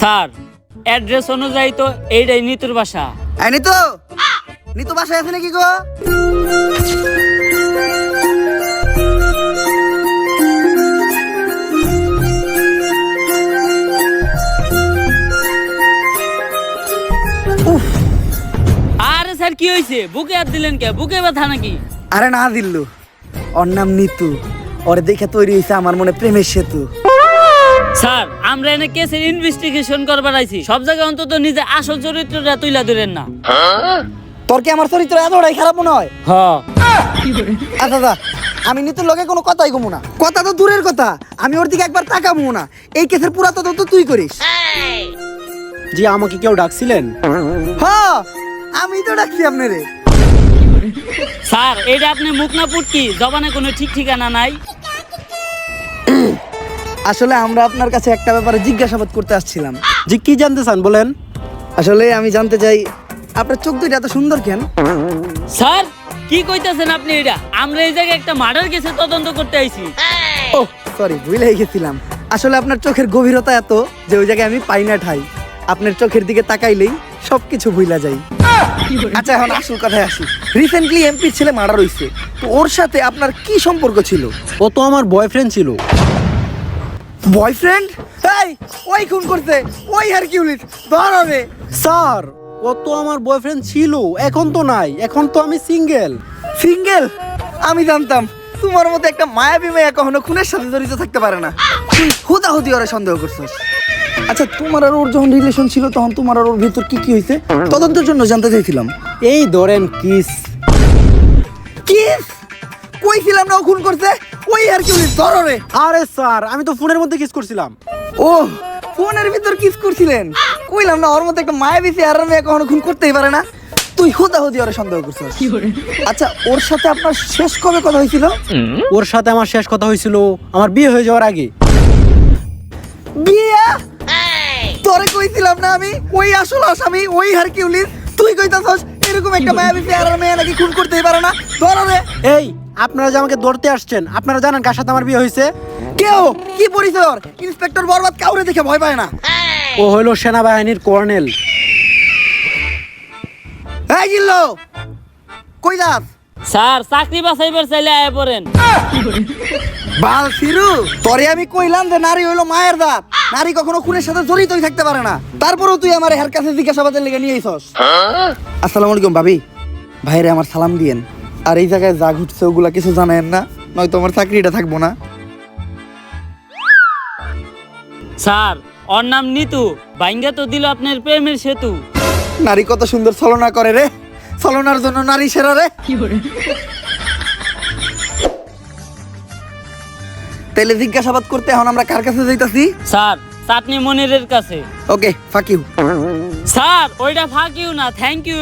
Sir address অনুযায়ী তো এইটাই নিতুর বাসা। নিতু, নিতু বাসায় আছে নাকি গো? আরে স্যার কি হয়েছে? বুকে হাত দিলেন কে? বুকে ব্যথা নাকি? আরে না দিল্লু, ওর নাম নিতু। ওরে দেখে তৈরি হয়েছে আমার মনে প্রেমের সেতু। স্যার আমরা এনে কেসের ইনভেস্টিগেশন করবার আইছি, সব জায়গায় অন্তত নিজে আসল চরিত্রটা তুইলা ধরেন না। তোর কি আমার চরিত্র এতটাই খারাপ মনে হয়? হ্যাঁ। আচ্ছা দা, আমি নিতুর লগে কোনো কথাই কমু না। কথা তো দূরের কথা, আমি ওর দিকে একবার তাকাবো না। এই কেসের পুরা তদন্ত তুই করিস। জি, আমাকে কেউ ডাকছিলেন? হ্যাঁ, আমি তো ডাকছি আপনারে। স্যার এটা আপনি মুখ না পুটকি, জবানে কোনো ঠিক ঠিকানা নাই। আসলে আমরা আপনার কাছে একটা ব্যাপারে জিজ্ঞাসাবাদ করতে আসছিলাম। জি, কি জানতে চান বলেন? আসলে আমি জানতে চাই আপনার চোখ দুইটা এত সুন্দর কেন? স্যার কি কইতাছেন আপনি? এটা আমরা এই জায়গায় একটা মার্ডার কেসে তদন্ত করতে আইছি। ও সরি, ভুলে গেছিলাম। আসলে আপনার চোখের গভীরতা এত যে ওই জায়গায় আমি পাই না ঠাই। আপনার চোখের দিকে তাকাইলেই সবকিছু ভুলা যায়। আচ্ছা, এখন আসল কথায় আসি। রিসেন্টলি এমপির ছেলে মার্ডার হইছে, তো ওর সাথে আপনার কি সম্পর্ক ছিল? ও তো আমার বয়ফ্রেন্ড ছিল। বয়ফ্রেন্ড? এই, ওই খুন করছে, ওই হারকিউলিস ধর হবে। স্যার, ও তো আমার বয়ফ্রেন্ড ছিল, এখন তো নাই, এখন তো আমি সিঙ্গেল। সিঙ্গেল? আমি জানতাম তোমার মতো একটা মায়াবী মেয়ে কখনো খুনের সাথে জড়িত থাকতে পারে না। তুই হুদাহুদি ওরা সন্দেহ করছিস। আচ্ছা, তোমার আর ওর যখন রিলেশন ছিল তখন তোমার আর ওর ভিতর কি কি হয়েছে তদন্তের জন্য জানতে চাইছিলাম। এই ধরেন কিস। কিস? কইছিলাম না ও খুন করছে, ওই হারকিউলিস ধর রে। আরে স্যার, আমি তো ফোনের মধ্যে কিস করছিলাম। ও, ফোনের ভিতর কিস করছিলেন? কইলাম না ওর মতো একটা মায়াবী চেহারার মেয়ে কখনো খুন করতেই পারে না। তুই হুদাহুদি ওরা সন্দেহ করছিস। আচ্ছা, ওর সাথে আপনার শেষ কবে কথা হয়েছিল? ওর সাথে আমার শেষ কথা হয়েছিল আমার বিয়ে হয়ে যাওয়ার আগে। বিয়া? তোরে কইছিলাম না আমি ওই আসল আসামি ওই হারকিউলিস? তুই কইতাছস এরকম একটা মায়াবী চেহারার মেয়ে নাকি খুন করতেই পারে না? ধর রে। এই, আপনারা যে আমাকে ধরতে আসছেন, আপনারা জানেন কার সাথে আমার বিয়ে হয়েছে? কেউ কি পরিচয় ওর? ইন্সপেক্টর বরবাদ কাউরে দেখে ভয় পায় না। ও হলো সেনাবাহিনীর কর্নেল। এই জিল্লো, কই যাস? স্যার চাকরি বাছাইবার চাইলে আয় পড়েন। বাল ফিরু, তোরে আমি কইলাম যে নারী হইলো মায়ের দাঁত, নারী কখনো খুনের সাথে জড়িতই থাকতে পারে না। তারপরেও তুই আমার হের কাছে জিজ্ঞাসাবাদের লেগে নিয়ে আইছস। আসসালামু আলাইকুম ভাবি, ভাইরে আমার সালাম দিয়েন। আর এই জায়গায় যা ঘুরছে ওগুলা কিছু জানেন না, নয়তো আমার চাকরিটা থাকবো না। স্যার ওর নাম নিতু, বাইঙ্গা তো দিল আপনার প্রেমের সেতু। নারী কত সুন্দর ছলনা করে রে, ছলনার জন্য নারী সেরা রে। তাইলে জিজ্ঞাসাবাদ করতে এখন আমরা কার কাছে যাইতাছি? স্যার চাটনি মনিরের কাছে। ওকে, ফাঁক ইউ। স্যার ওইটা ফাঁকিও না, থ্যাংক ইউ।